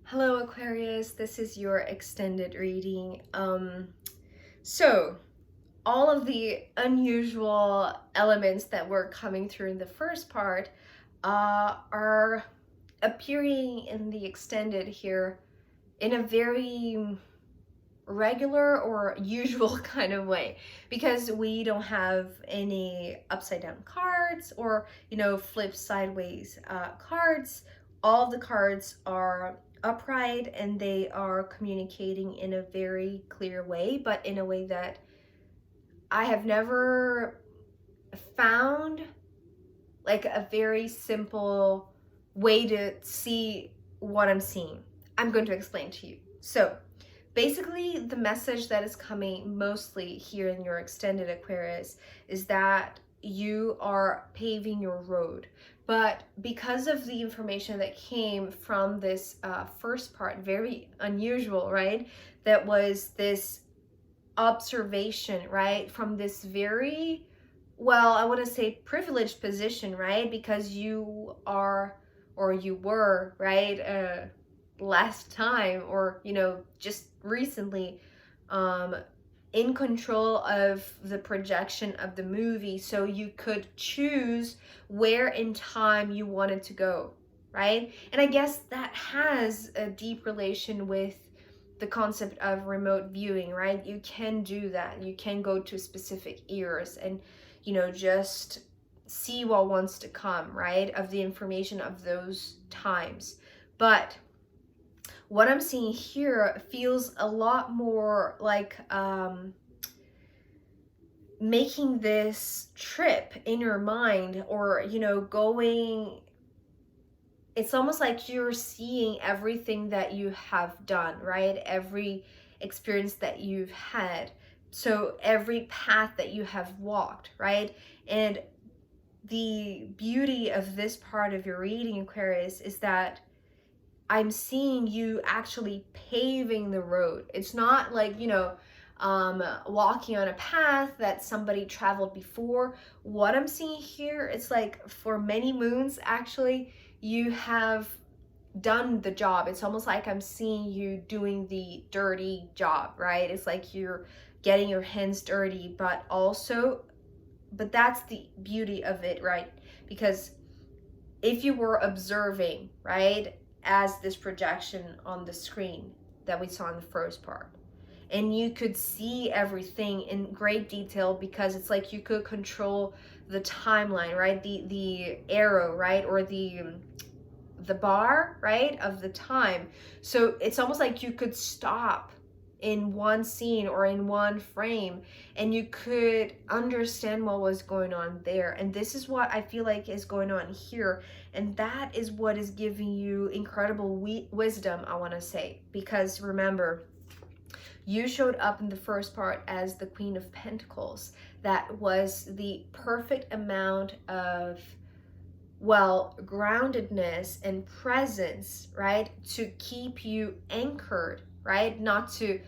Hello Aquarius, this is your extended reading. So all of the unusual elements that were coming through in the first part are appearing in the extended here in a very regular or usual kind of way, because we don't have any upside down cards or flip sideways cards. All the cards are upright and they are communicating in a very clear way, but in a way that I have never found like a very simple way to see what I'm seeing. I'm going to explain to you. So basically, the message that is coming mostly here in your extended Aquarius is that you are paving your road. But because of the information that came from this first part, very unusual, right? That was this observation, right? From this very, well, I want to say privileged position, right? Because you are, or you were, right? Last time, or just recently, in control of the projection of the movie, so you could choose where in time you wanted to go, right? And I guess that has a deep relation with the concept of remote viewing, right? You can do that. You can go to specific eras and just see what wants to come, right? Of the information of those times. But what I'm seeing here feels a lot more like making this trip in your mind, or going, it's almost like you're seeing everything that you have done, right? Every experience that you've had, so every path that you have walked, right? And the beauty of this part of your reading, Aquarius, is that I'm seeing you actually paving the road. It's not like, walking on a path that somebody traveled before. What I'm seeing here, it's like for many moons, actually, you have done the job. It's almost like I'm seeing you doing the dirty job, right? It's like you're getting your hands dirty, but that's the beauty of it, right? Because if you were observing, right, as this projection on the screen that we saw in the first part, and you could see everything in great detail, because it's like you could control the timeline, right? The arrow, right? Or the bar, right, of the time. So it's almost like you could stop in one scene or in one frame, and you could understand what was going on there. And this is what I feel like is going on here, and that is what is giving you incredible wisdom, I want to say. Because remember, you showed up in the first part as the Queen of Pentacles. That was the perfect amount of, well, groundedness and presence, right? To keep you anchored, right? Not to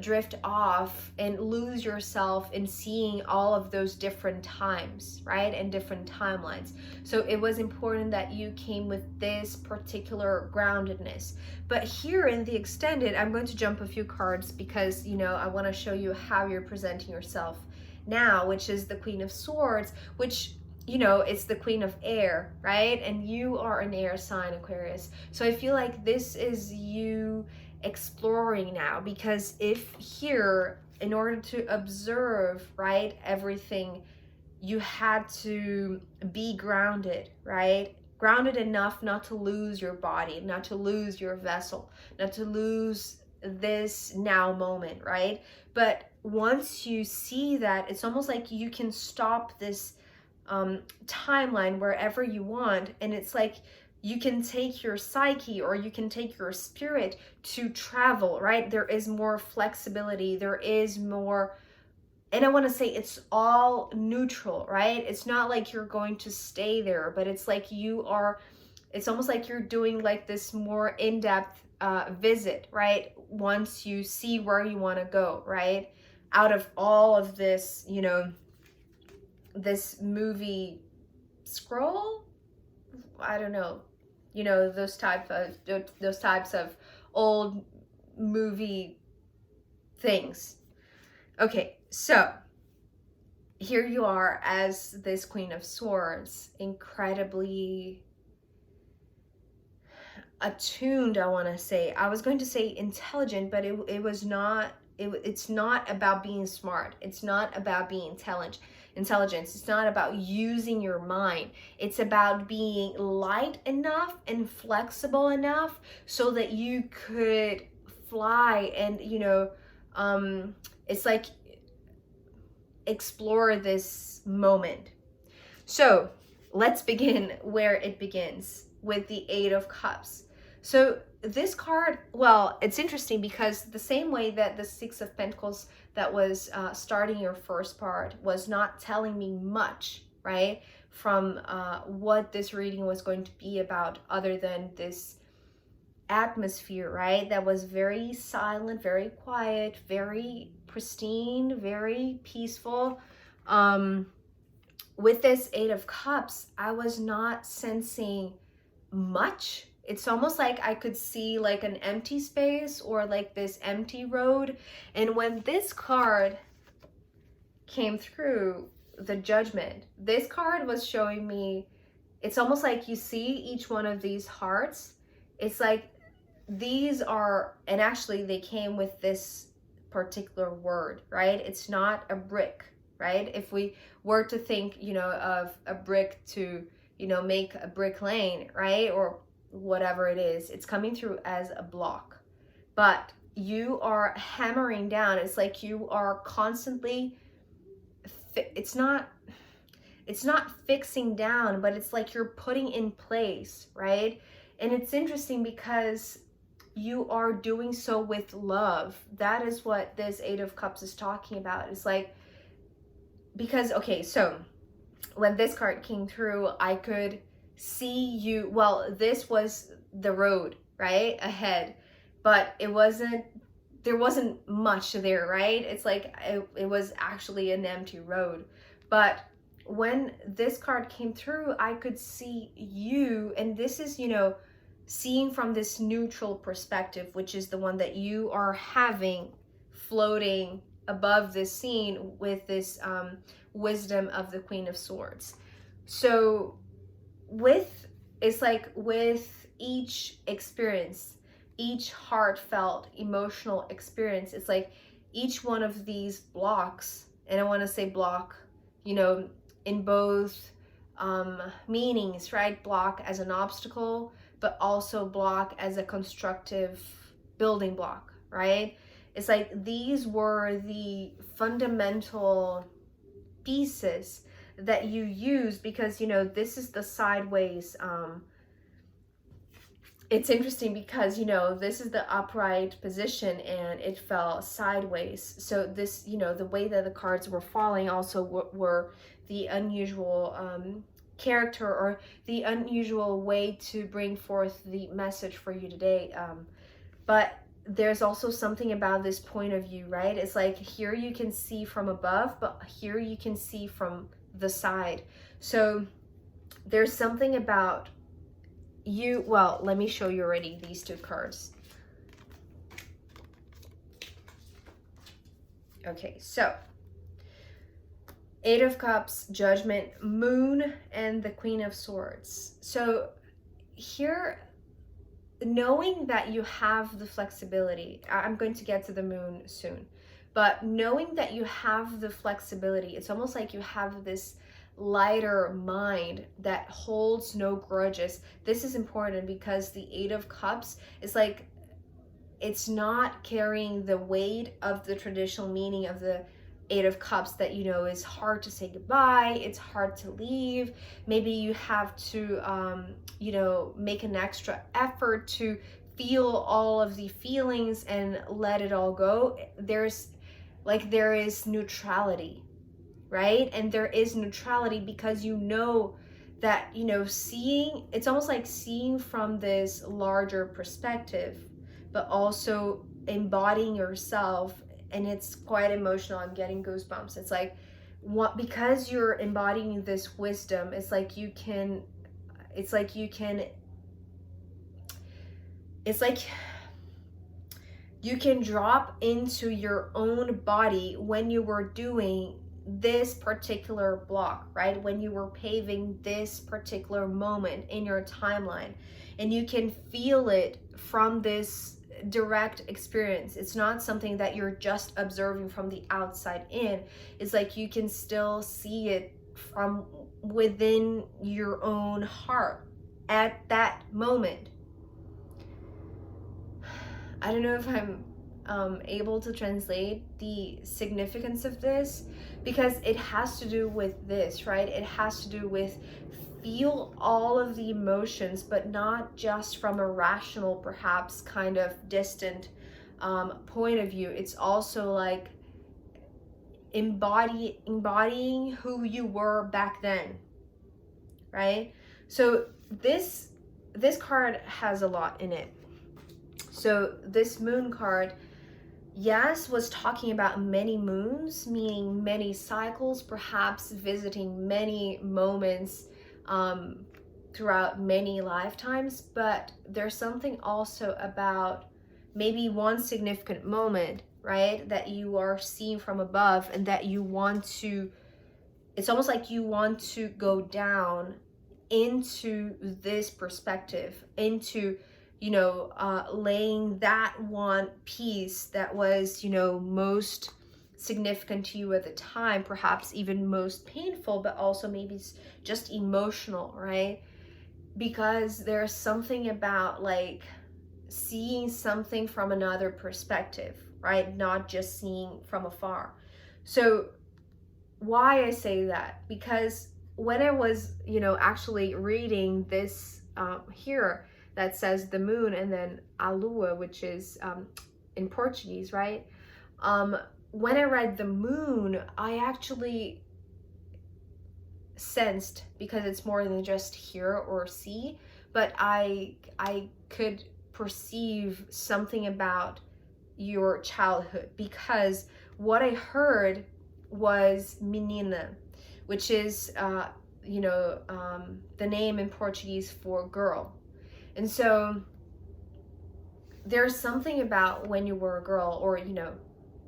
drift off and lose yourself in seeing all of those different times, right? And different timelines. So it was important that you came with this particular groundedness. But here in the extended, I'm going to jump a few cards because, I want to show you how you're presenting yourself now, which is the Queen of Swords, which it's the Queen of Air, right? And you are an air sign, Aquarius. So I feel like this is you exploring now, because if here, in order to observe, right, everything, you had to be grounded, right? Grounded enough not to lose your body, not to lose your vessel, not to lose this now moment, right? But once you see that, it's almost like you can stop this timeline wherever you want, and it's like you can take your psyche, or you can take your spirit to travel, right? There is more flexibility, there is more, and I want to say it's all neutral, right? It's not like you're going to stay there, but it's like it's almost like you're doing like this more in-depth visit, right? Once you see where you want to go, right? Out of all of this, this movie scroll, I don't know, You know, those types of old movie things. Okay, so here you are as this Queen of Swords, incredibly attuned, I want to say. I was going to say intelligent, but it was not. It's not about being smart. It's not about being intelligence. It's not about using your mind. It's about being light enough and flexible enough so that you could fly and, you know, it's like explore this moment. So let's begin where it begins, with the Eight of Cups. So this card, well, it's interesting because the same way that the Six of Pentacles that was starting your first part was not telling me much, right, from what this reading was going to be about, other than this atmosphere, right, that was very silent, very quiet, very pristine, very peaceful. With this Eight of Cups, I was not sensing much. It's almost like I could see like an empty space or like this empty road. And when this card came through, the Judgment, this card was showing me, it's almost like you see each one of these hearts. It's like these are, and actually they came with this particular word, right? It's not a brick, right? If we were to think, you know, of a brick to, you know, make a brick lane, right? Or whatever it is, it's coming through as a block. But you are hammering down. It's like you are constantly, it's not fixing down, but it's like you're putting in place, right? And it's interesting because you are doing so with love. That is what this Eight of Cups is talking about. It's like, because, okay, so when this card came through, I could see you, well, this was the road, right, ahead, but there wasn't much there, right? It's like it was actually an empty road. But when this card came through, I could see you, and this is, you know, seeing from this neutral perspective, which is the one that you are having floating above this scene with this wisdom of the Queen of Swords. So it's like with each experience, each heartfelt emotional experience, it's like each one of these blocks, and I want to say block, you know, in both meanings, right? Block as an obstacle, but also block as a constructive building block, right? It's like these were the fundamental pieces that you use, because, you know, this is the sideways. It's interesting because, you know, this is the upright position and it fell sideways. So this, you know, the way that the cards were falling also were the unusual character, or the unusual way to bring forth the message for you today. But there's also something about this point of view, right? It's like here you can see from above, but here you can see from the side. So there's something about you, well, let me show you already these two cards. Okay, so Eight of Cups, Judgment, Moon, and the Queen of Swords. So here, knowing that you have the flexibility, I'm going to get to the Moon soon, but knowing that you have the flexibility, it's almost like you have this lighter mind that holds no grudges. This is important because the Eight of Cups is like, it's not carrying the weight of the traditional meaning of the Eight of Cups, that, you know, is hard to say goodbye, it's hard to leave, maybe you have to you know, make an extra effort to feel all of the feelings and let it all go. There is neutrality, right? And there is neutrality because you know that, you know, seeing, it's almost like seeing from this larger perspective, but also embodying yourself. And it's quite emotional. I'm getting goosebumps. It's like, what, because you're embodying this wisdom, it's like you can it's like you can drop into your own body when you were doing this particular block, right? When you were paving this particular moment in your timeline, and you can feel it from this direct experience. It's not something that you're just observing from the outside in. It's like you can still see it from within your own heart at that moment. I don't know if I'm able to translate the significance of this, because it has to do with this, right? It has to do with feel all of the emotions, but not just from a rational, perhaps kind of distant point of view. It's also like embodying who you were back then, right? So this card has a lot in it. So this moon card, yes, was talking about many moons, meaning many cycles, perhaps visiting many moments throughout many lifetimes. But there's something also about maybe one significant moment, right, that you are seeing from above, and that you want to, it's almost like you want to go down into this perspective, into, you know, laying that one piece that was, you know, most significant to you at the time, perhaps even most painful, but also maybe just emotional, right? Because there's something about like seeing something from another perspective, right? Not just seeing from afar. So why I say that, because when I was, you know, actually reading this here that says the moon and then a lua, which is in Portuguese, right? When I read the moon, I actually sensed, because it's more than just hear or see, but I could perceive something about your childhood, because what I heard was menina, which is you know, the name in Portuguese for girl. And so there's something about when you were a girl, or, you know,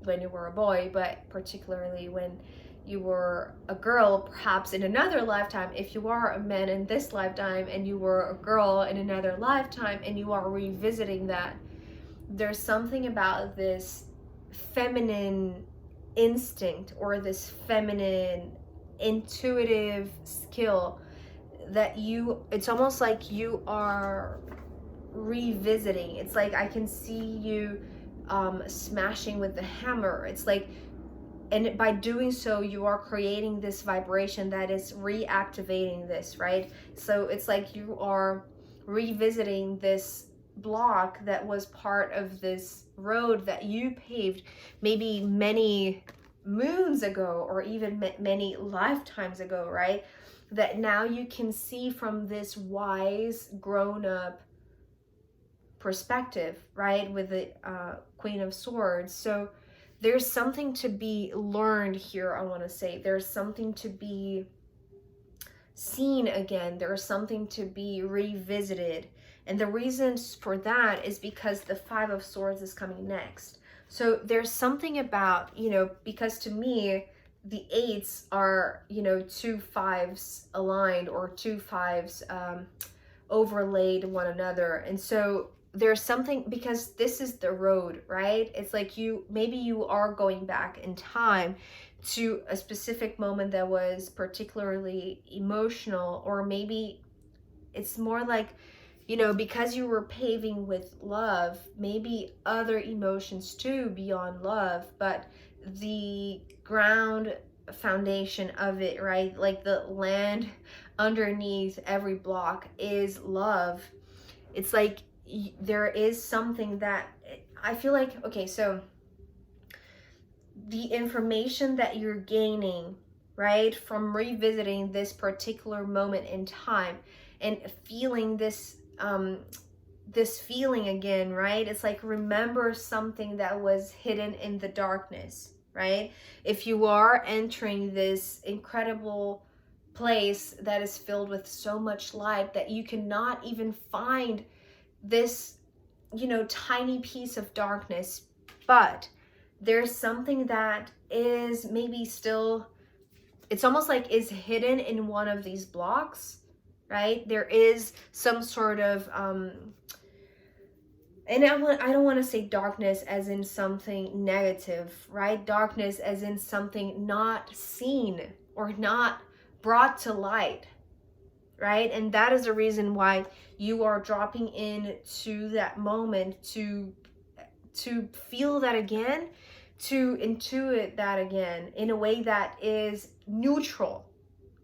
when you were a boy, but particularly when you were a girl, perhaps in another lifetime, if you are a man in this lifetime and you were a girl in another lifetime and you are revisiting that, there's something about this feminine instinct or this feminine intuitive skill that you, it's almost like you are revisiting. It's like I can see you smashing with the hammer. It's like, and by doing so, you are creating this vibration that is reactivating this, right? So it's like you are revisiting this block that was part of this road that you paved maybe many moons ago, or even many lifetimes ago, right? That now you can see from this wise, grown-up perspective, right? With the Queen of Swords. So there's something to be learned here, I want to say. There's something to be seen again. There's something to be revisited. And the reason for that is because the Five of Swords is coming next. So there's something about, you know, because to me, the eights are, you know, two fives aligned, or two fives overlaid one another. And so there's something, because this is the road, right? It's like you, maybe you are going back in time to a specific moment that was particularly emotional, or maybe it's more like, you know, because you were paving with love, maybe other emotions too beyond love, but the ground foundation of it, right? Like the land underneath every block is love. It's like there is something that I feel like, okay, so the information that you're gaining, right, from revisiting this particular moment in time and feeling this this feeling again, right? It's like, remember something that was hidden in the darkness, right? If you are entering this incredible place that is filled with so much light that you cannot even find this you know, tiny piece of darkness, but there's something that is maybe still, it's almost like is hidden in one of these blocks, right? There is some sort of, and I don't want to say darkness as in something negative, right? Darkness as in something not seen or not brought to light, right? And that is the reason why you are dropping into that moment to feel that again, to intuit that again in a way that is neutral,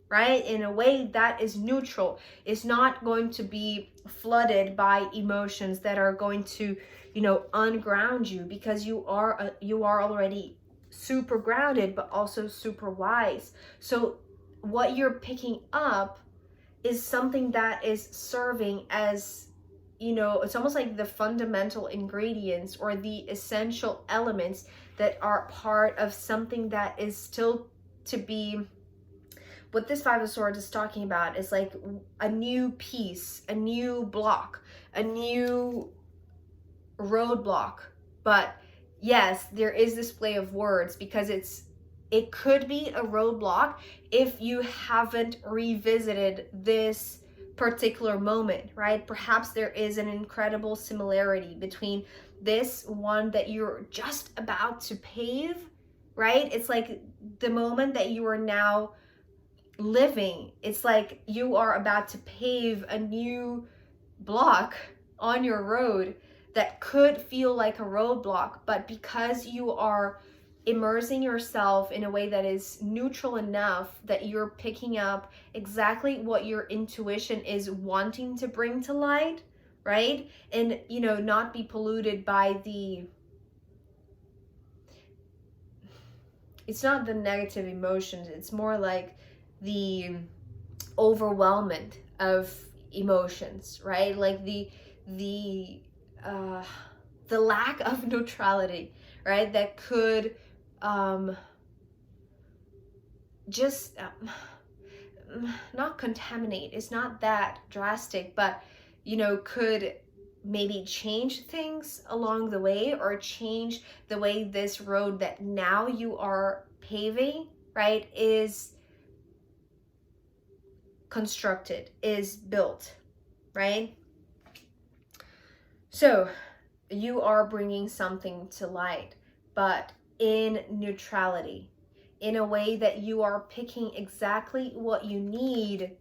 right? In a way that is neutral. It's not going to be flooded by emotions that are going to, you know, unground you, because you are already super grounded, but also super wise. So what you're picking up is something that is serving as, you know, it's almost like the fundamental ingredients or the essential elements that are part of something that is still to be, what this Five of Swords is talking about is like a new piece, a new block, a new roadblock. But yes, there is this play of words, because it could be a roadblock if you haven't revisited this particular moment, right? Perhaps there is an incredible similarity between this one that you're just about to pave, right? It's like the moment that you are now living. It's like you are about to pave a new block on your road that could feel like a roadblock, but because you are immersing yourself in a way that is neutral enough that you're picking up exactly what your intuition is wanting to bring to light, right? And, you know, not be polluted by it's not the negative emotions, it's more like the overwhelmment of emotions, right? Like the lack of neutrality, right? That could just not contaminate, it's not that drastic, but, you know, could maybe change things along the way, or change the way this road that now you are paving, right, is constructed, is built, right? So you are bringing something to light, but in neutrality, in a way that you are picking exactly what you need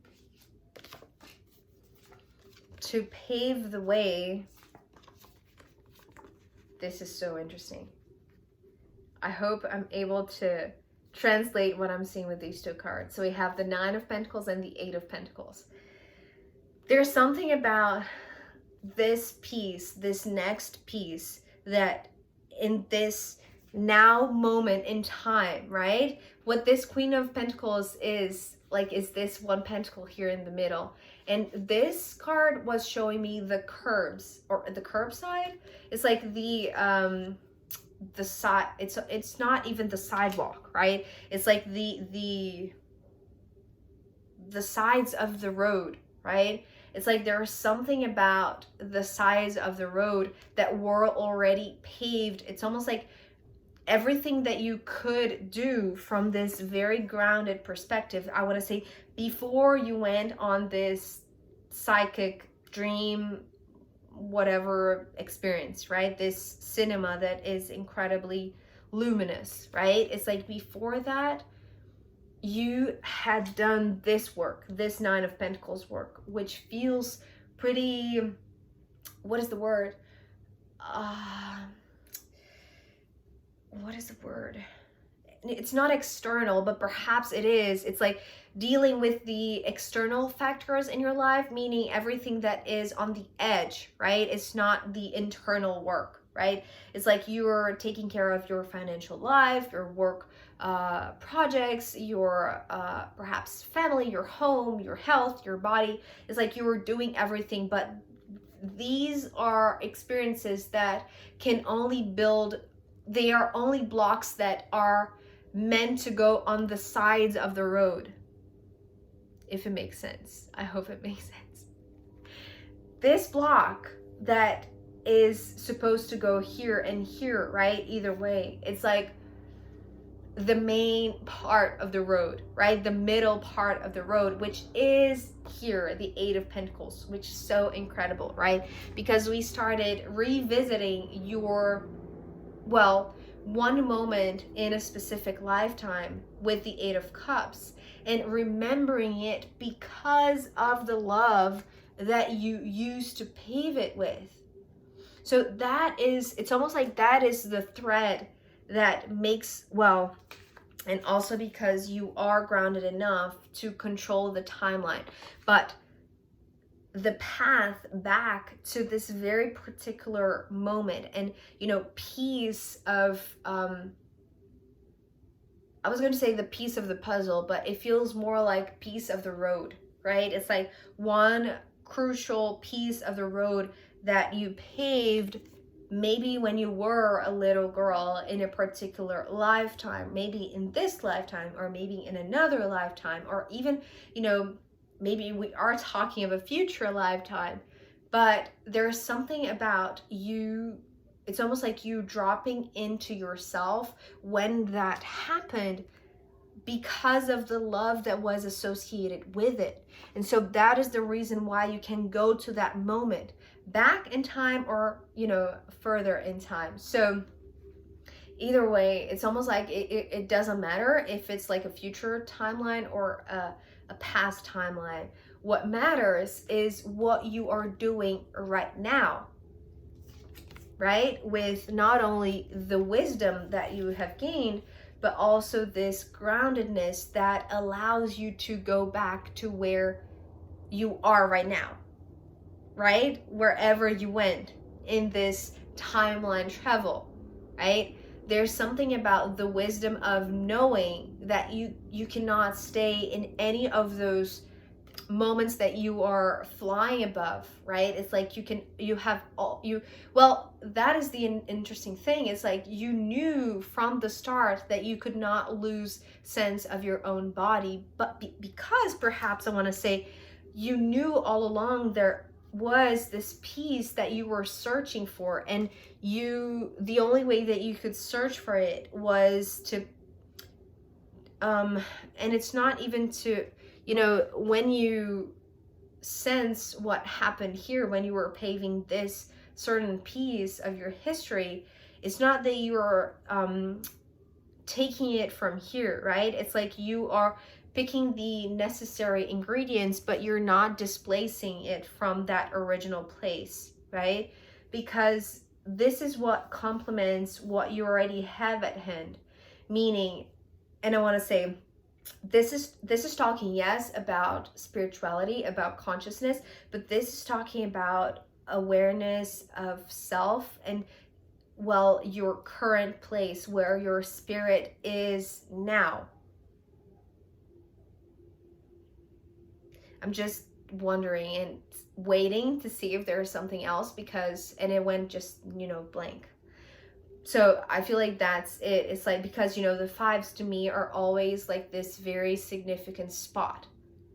to pave the way. This is so interesting. I hope I'm able to translate what I'm seeing with these two cards. So we have the Nine of Pentacles and the Eight of Pentacles. There's something about this piece, this next piece, that in this now moment in time, right? What this Queen of Pentacles is like is this one pentacle here in the middle. And this card was showing me the curbs, or the curb side. It's like the side, it's not even the sidewalk, right? It's like the sides of the road, right? It's like there's something about the sides of the road that were already paved. It's almost like everything that you could do from this very grounded perspective, I want to say, before you went on this psychic dream whatever experience, right? This cinema that is incredibly luminous, right? It's like before that, you had done this work, this Nine of Pentacles work, which feels pretty, what is the word? What is the word? It's not external, but perhaps it is. It's like dealing with the external factors in your life, meaning everything that is on the edge, right? It's not the internal work, right? It's like you're taking care of your financial life, your work projects, your perhaps family, your home, your health, your body. It's like you're doing everything, but these are experiences that can only build, they are only blocks that are meant to go on the sides of the road, if it makes sense. I hope it makes sense. This block that is supposed to go here and here, right? Either way, it's like the main part of the road, right? The middle part of the road, which is here, the Eight of Pentacles, which is so incredible, right? Because we started revisiting your, well, one moment in a specific lifetime with the Eight of Cups and remembering it because of the love that you used to pave it with. So that is, it's almost like that is the thread that makes, well, and also because you are grounded enough to control the timeline. But the path back to this very particular moment and, you know, piece of, I was going to say the piece of the puzzle, but it feels more like piece of the road, right? It's like one crucial piece of the road that you paved maybe when you were a little girl in a particular lifetime, maybe in this lifetime, or maybe in another lifetime, or even, you know, maybe we are talking of a future lifetime. But there's something about you, it's almost like you dropping into yourself when that happened because of the love that was associated with it. And so that is the reason why you can go to that moment back in time, or, you know, further in time. So either way, it's almost like it doesn't matter if it's like a future timeline or a past timeline. What matters is what you are doing right now, right? With not only the wisdom that you have gained, but also this groundedness that allows you to go back to where you are right now, right? Wherever you went in this timeline travel, right? There's something about the wisdom of knowing that you cannot stay in any of those moments that you are flying above, right? It's like well, that is the interesting thing. It's like you knew from the start that you could not lose sense of your own body, but because perhaps I want to say you knew all along there was this piece that you were searching for, and the only way that you could search for it was to and it's not even to, you know, when you sense what happened here when you were paving this certain piece of your history, it's not that you're taking it from here, right? It's like you are picking the necessary ingredients, but you're not displacing it from that original place, right? Because this is what complements what you already have at hand. Meaning, and I want to say, this is talking, yes, about spirituality, about consciousness, but this is talking about awareness of self and, well, your current place where your spirit is now. I'm just wondering and waiting to see if there's something else, because, and it went just, you know, blank. So I feel like that's it. It's like, because, you know, the fives to me are always like this very significant spot,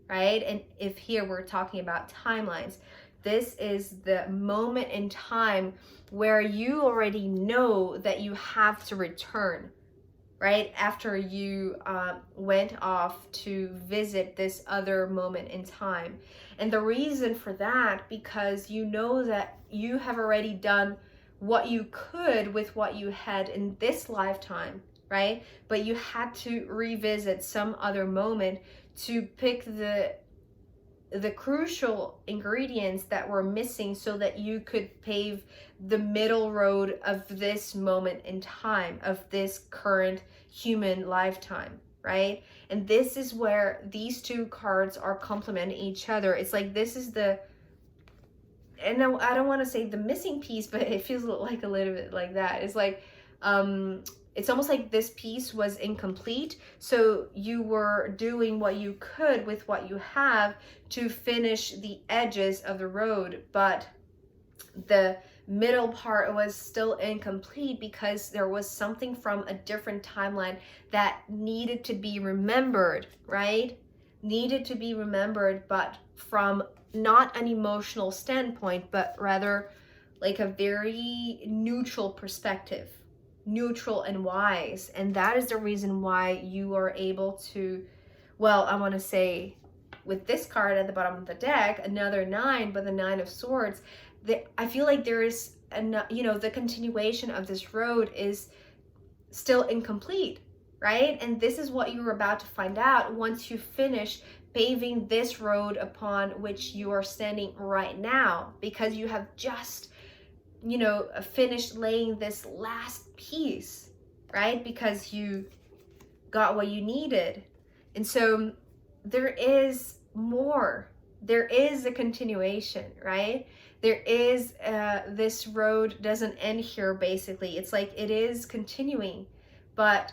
right? And if here we're talking about timelines, this is the moment in time where you already know that you have to return, right? After you went off to visit this other moment in time. And the reason for that, because you know that you have already done what you could with what you had in this lifetime, right? But you had to revisit some other moment to pick the crucial ingredients that were missing so that you could pave the middle road of this moment in time, of this current human lifetime, right? And this is where these two cards are complementing each other. It's like this is the, and I don't want to say the missing piece, but it feels like a little bit like that. It's like, it's almost like this piece was incomplete. So you were doing what you could with what you have to finish the edges of the road, but the middle part was still incomplete because there was something from a different timeline that needed to be remembered, right? Needed to be remembered, but from not an emotional standpoint, but rather like a very neutral perspective, neutral and wise. And that is the reason why you are able to, well, I want to say with this card at the bottom of the deck, another 9, but the 9 of Swords, I feel like there is, the continuation of this road is still incomplete, right? And this is what you're about to find out once you finish paving this road upon which you are standing right now, because you have just, finished laying this last piece, right? Because you got what you needed. And so there is more. There is a continuation, right? There is, this road doesn't end here, basically. It's like it is continuing, but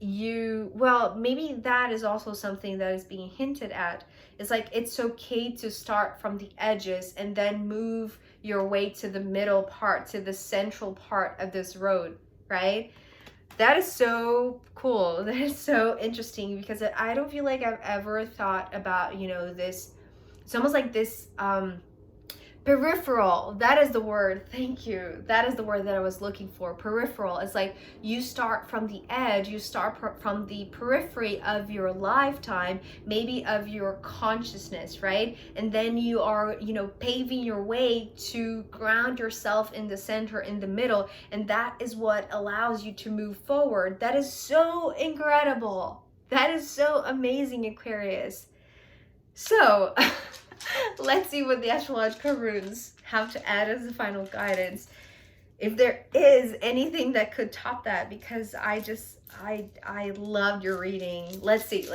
well, maybe that is also something that is being hinted at. It's like it's okay to start from the edges and then move your way to the middle part, to the central part of this road, right? That is so cool. That is so interesting, because I don't feel like I've ever thought about, this. It's almost like this peripheral. That is the word. Thank you. That is the word that I was looking for. Peripheral. It's like you start from the edge, you start from the periphery of your lifetime, maybe of your consciousness, right? And then you are, paving your way to ground yourself in the center, in the middle. And that is what allows you to move forward. That is so incredible. That is so amazing, Aquarius. So let's see what the astrological runes have to add as the final guidance. If there is anything that could top that, because I loved your reading. Let's see.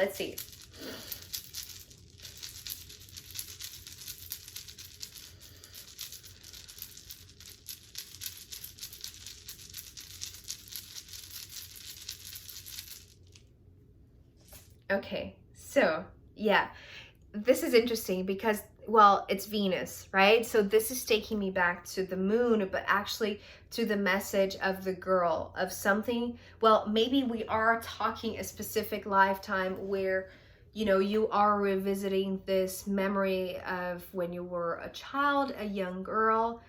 Okay, so yeah, this is interesting because, well, it's Venus, right? So this is taking me back to the moon, but actually to the message of the girl, of something. Well, maybe we are talking a specific lifetime where, you are revisiting this memory of when you were a child, a young girl.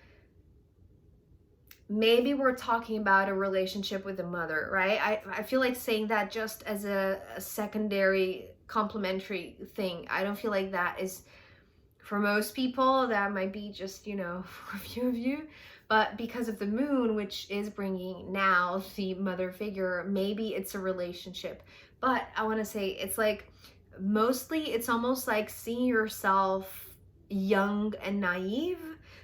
Maybe we're talking about a relationship with a mother, right? I feel like saying that just as a secondary complementary thing. I don't feel like that is, for most people, that might be just, for a few of you. But because of the moon, which is bringing now the mother figure, maybe it's a relationship. But I want to say it's like, mostly it's almost like seeing yourself young and naive,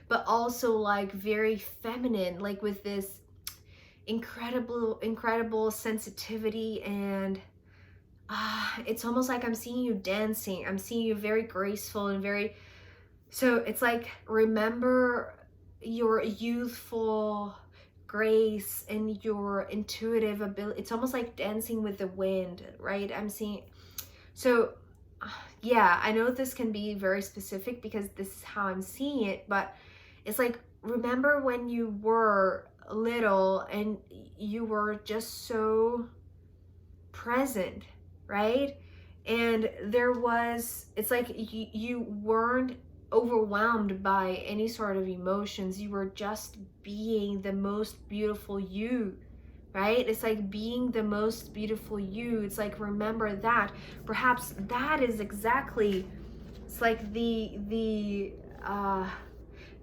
but also like very feminine, like with this incredible sensitivity. And it's almost like I'm seeing you dancing. I'm seeing you very graceful and very, so it's like, remember your youthful grace and your intuitive ability. It's almost like dancing with the wind, right? I'm seeing, so yeah, I know this can be very specific because this is how I'm seeing it, but it's like, remember when you were little and you were just so present, right? And there was, it's like you weren't overwhelmed by any sort of emotions. You were just being the most beautiful you, right? It's like being the most beautiful you. It's like, remember that. Perhaps that is exactly, it's like the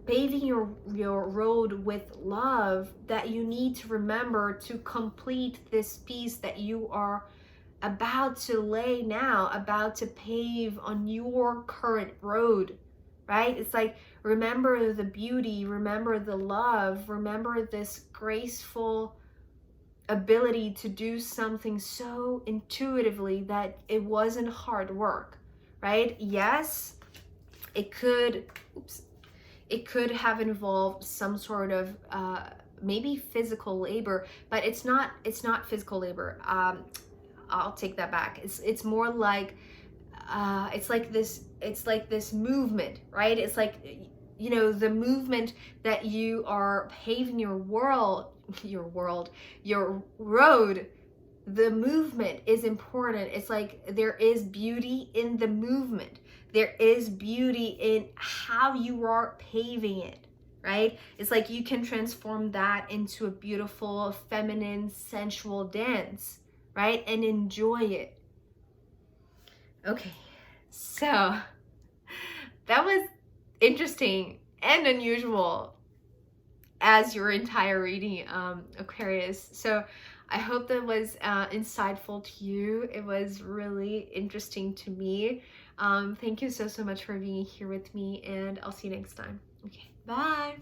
paving your road with love that you need to remember to complete this piece that you are about to lay now, about to pave on your current road, right? It's like, remember the beauty, remember the love, remember this graceful ability to do something so intuitively that it wasn't hard work, right? Yes, it could have involved some sort of maybe physical labor, but it's not physical labor. I'll take that back. It's more like it's like this movement, right? It's like, the movement that you are paving your road. The movement is important. It's like there is beauty in the movement. There is beauty in how you are paving it, right? It's like you can transform that into a beautiful, feminine, sensual dance, right? And enjoy it. Okay, so that was interesting and unusual as your entire reading, Aquarius. So I hope that was insightful to you. It was really interesting to me. Thank you so much for being here with me, and I'll see you next time. Okay, bye.